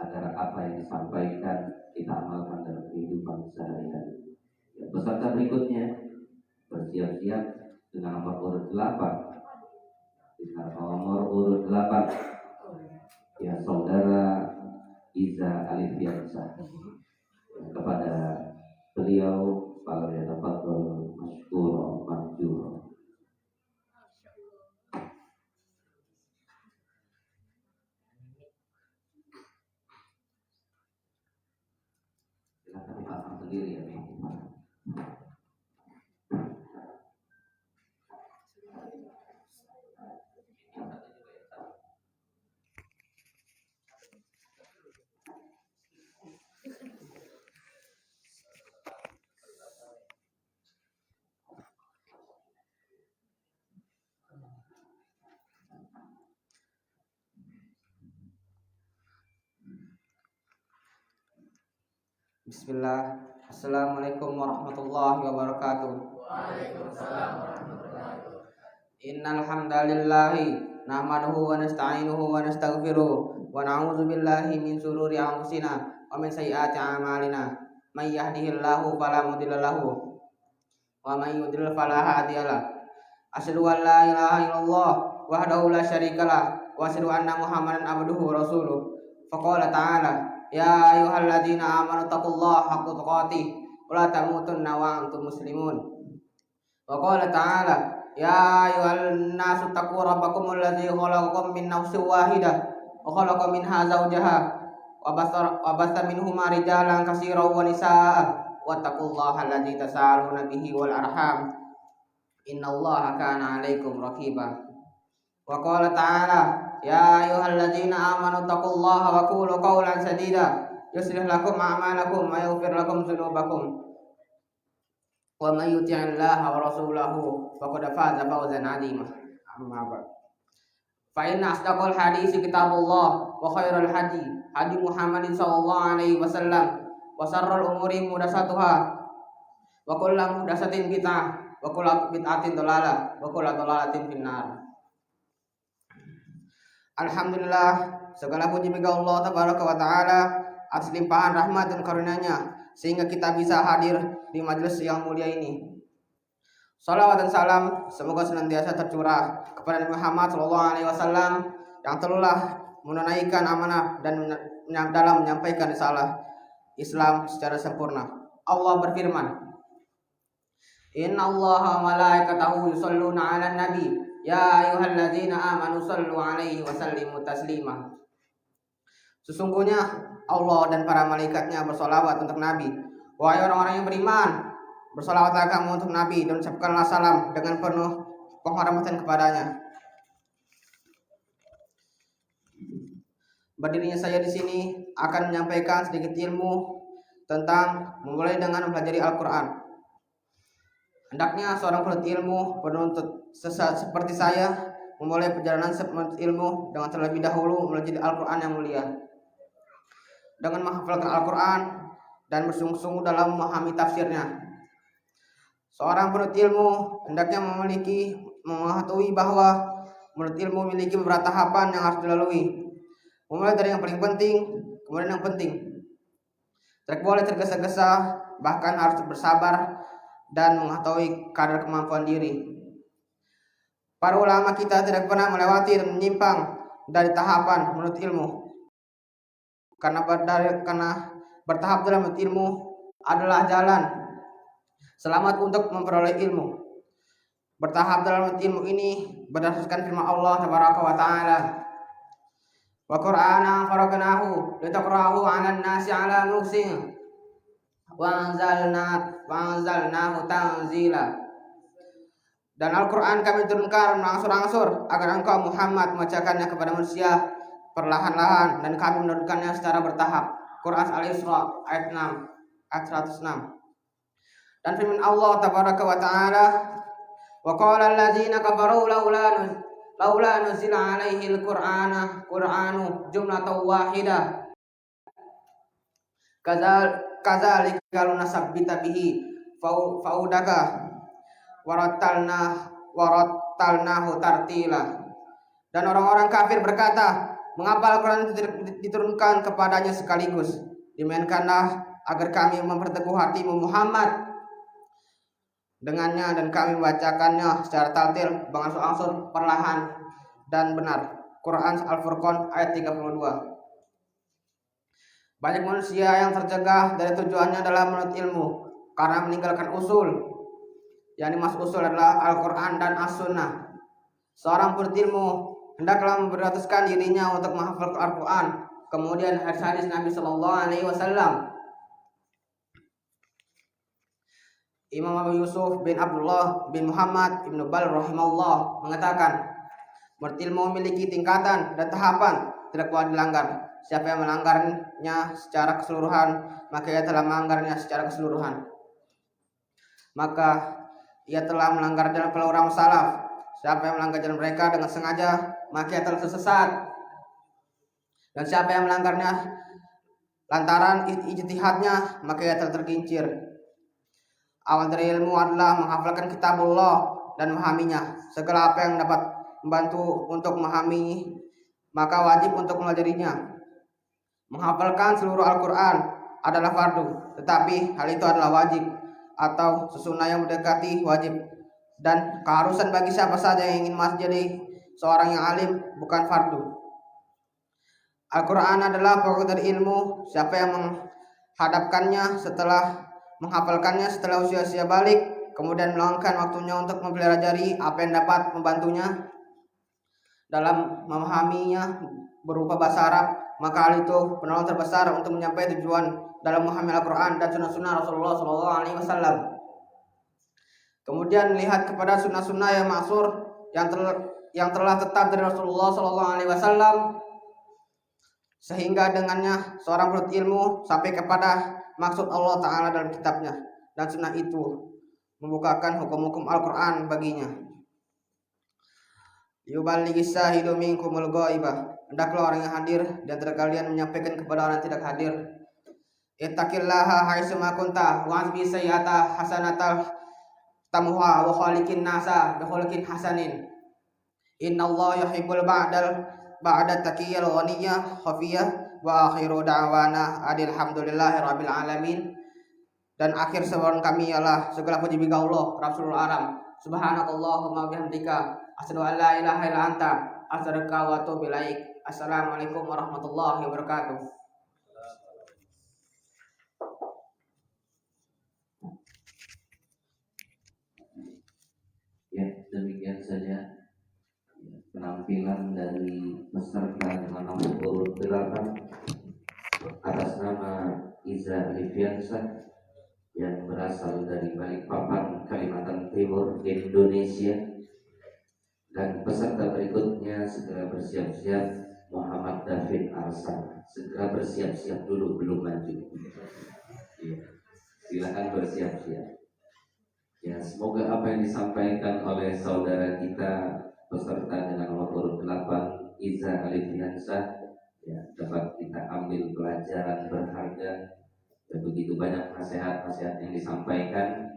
agar apa yang disampaikan kita amalkan dalam kehidupan sehari-hari. Peserta berikutnya bersiap-siap dengan nomor urut 8. Dengan nomor urut 8 ya saudara Iza Alifiansa. Kepada beliau falyatafadhal masykuran manjura. Silakan dipasang sendiri ya. Bismillah. Assalamualaikum warahmatullahi wabarakatuh. Waalaikumsalam warahmatullahi wabarakatuh. Innal hamdalillahi nahmaduhu wa nasta'inuhu wa nastaghfiruh wa na'udzu billahi min shururi anfusina wa min sayyiati a'malina. May yahdihillahu fala mudilla lahu wa may yudlil fala hadiya lahu. Asyhadu an la ilaha illallah wahdahu la syarikalah wa asyhadu anna Muhammadan abduhu wa rasuluh. Faqala ta'ala ya ayyuhalladzina amanu taqullaha haqqa tuqatih wa la tamutunna wa antum muslimun. Wa qala ta'ala ya ayyuhan nasu taqu rabbakumul ladzi khalaqakum min nafsin wahidah wa khalaqa minha zawjaha wa bassa minhuma rijalan katsiran wa nisaa wattaqullaha alladzi tasaaluna bihi wal arham innallaha kana 'alaikum raqiba. Wa qala ta'ala ya ayyuhalladzina amanu taqullaha wa qulu qawlan sadida yuslih lakum a'malakum wa yaghfir lakum dzunubakum wa may yuti'illaha wa rasulahu faqad faza fawzan 'azima. Amma ba'd. Fa inna asdaqal hadits kitabullah wa khairal hadi Muhammadin sallallahu alaihi wasallam wa sharral umuri muhdatsatuha wa kullu muhdatsatin bid'ah wa kullu bid'atin dhalalah wa kullu dhalalatin finnar. Alhamdulillah, segala puji bagi Allah tabaraka wa taala atas limpahan rahmat dan karunia-Nya sehingga kita bisa hadir di majelis yang mulia ini. Salawat dan salam semoga senantiasa tercurah kepada Nabi Muhammad sallallahu alaihi wasallam yang telah menunaikan amanah dan dalam menyampaikan risalah Islam secara sempurna. Allah berfirman, Innallaha wa malaikatahu yusholluna 'alan nabi ya ayyuhalladzina amanu shallu 'alaihi wa sallimu taslima. Sesungguhnya Allah dan para malaikatnya bersolawat untuk Nabi. Wahai orang-orang yang beriman, bersolawatlah kamu untuk Nabi dan ucapkanlah salam dengan penuh penghormatan kepadanya. Berdirinya saya di sini akan menyampaikan sedikit ilmu tentang memulai dengan mempelajari Al-Quran. Hendaknya seorang penuntut ilmu, penuntut seperti saya memulai perjalanan penuntut ilmu dengan terlebih dahulu mempelajari Al-Quran yang mulia, dengan menghafalkan Al-Quran dan bersungguh-sungguh dalam memahami tafsirnya. Seorang penuntut ilmu hendaknya mengetahui bahwa penuntut ilmu memiliki beberapa tahapan yang harus dilalui. Memulai dari yang paling penting, kemudian yang penting. Tidak boleh tergesa-gesa, bahkan harus bersabar dan mengetahui kadar kemampuan diri. Para ulama kita tidak pernah melewati dan menyimpang dari tahapan menuntut ilmu. Karena bertahap dalam menuntut ilmu adalah jalan selamat untuk memperoleh ilmu. Bertahap dalam menuntut ilmu ini berdasarkan firman Allah tabaraka wa taala. Wa Qur'anan faraqnahu litaqra'ahu 'alan nasi 'ala muksin wa anzalnahu tanzila. Dan Al-Quran kami turunkan berangsur-angsur agar engkau Muhammad membacakannya kepada manusia perlahan-lahan, dan kami menurunkannya secara bertahap. Quran Al-Isra ayat 6 ayat 106. Dan firman Allah tabaraka wa taala, wa qala allazina kafaru laula nuzila alaihi al-Qur'anu jumlatan wahidah kadzalika lunasabbita bihi faudaka warattalnahu tartila. Dan orang-orang kafir berkata, Mengapa Al-Quran itu tidak diturunkan kepadanya sekaligus? Dimainkanlah agar kami memperteguh hatimu Muhammad dengannya, dan kami membacakannya secara tartil berangsur-angsur perlahan dan benar. Quran Al-Furqan ayat 32. Banyak manusia yang tercegah dari tujuannya dalam menuntut ilmu karena meninggalkan usul. Yang dimaksud usul adalah Al-Quran dan As-Sunnah. Seorang penuntut ilmu hendaklah memprioritaskan dirinya untuk menghafal Al-Quran, kemudian hadis-hadis Nabi Shallallahu Alaihi Wasallam. Imam Abu Yusuf bin Abdullah bin Muhammad Ibnu Bal rahimahullah mengatakan, ilmu memiliki tingkatan dan tahapan, tidak boleh dilanggar. Siapa yang melanggarnya secara keseluruhan, maka ia telah melanggarnya secara keseluruhan. Maka ia telah melanggar jalan para ulama salaf. Siapa yang melanggar jalan mereka dengan sengaja, maka ia telah tersesat. Dan siapa yang melanggarnya lantaran ijtihadnya, maka ia telah tergincir. Awal dari ilmu adalah menghafalkan kitabullah dan memahaminya. Segala apa yang dapat membantu untuk memahami, maka wajib untuk mempelajarinya. Menghafalkan seluruh Al-Quran adalah fardu, tetapi hal itu adalah wajib atau sesunnah yang mendekati wajib, dan keharusan bagi siapa saja yang ingin menjadi seorang yang alim, bukan fardu. Al-Quran adalah pokok dari ilmu. Siapa yang menghafalkannya setelah usia balik, kemudian meluangkan waktunya untuk mempelajari apa yang dapat membantunya dalam memahaminya berupa bahasa Arab, maka hal itu penolong terbesar untuk mencapai tujuan dalam memahami Al-Quran dan sunnah-sunnah Rasulullah SAW. Kemudian melihat kepada sunnah-sunnah yang maksur yang telah tetap dari Rasulullah SAW, sehingga dengannya seorang penuntut ilmu sampai kepada maksud Allah Ta'ala dalam kitabnya, dan sunnah itu membukakan hukum-hukum Al-Quran baginya. Yuballighi syahidu minkumul ghaibah. Hendaklah orang yang hadir di antara kalian menyampaikan kepada orang yang tidak hadir. Ittaqillaha haitsu ma kunta wa asbi sayyi'ata hasanatal tamuha wa khaliqin nasa bi khuluqin hasanin. Innallaha yuhibbul ba'da taqiyyal ghaniyya khafiyah wa akhiru da'wana alhamdulillahi rabbil alamin. Dan akhir seruan kami ialah segala puji bagi Allah Rabbul Alam. Subhanakallahumma bihamdika asyhadu an la ilaha illa anta astaghfiruka wa atubu ilaik. Assalamualaikum warahmatullahi wabarakatuh. Ya, demikian saja penampilan dari peserta dengan nomor urut 8 atas nama Iza Liviansa yang berasal dari Balikpapan, Kalimantan Timur, Indonesia. Dan peserta berikutnya segera bersiap-siap, Muhammad David Arsan. Segera bersiap-siap dulu, belum maju. Ya, silakan bersiap-siap. Ya, semoga apa yang disampaikan oleh saudara kita peserta dengan nomor urut 8 Iza Alifiansa ya, dapat kita ambil pelajaran berharga. Dan begitu banyak nasihat-nasihat yang disampaikan.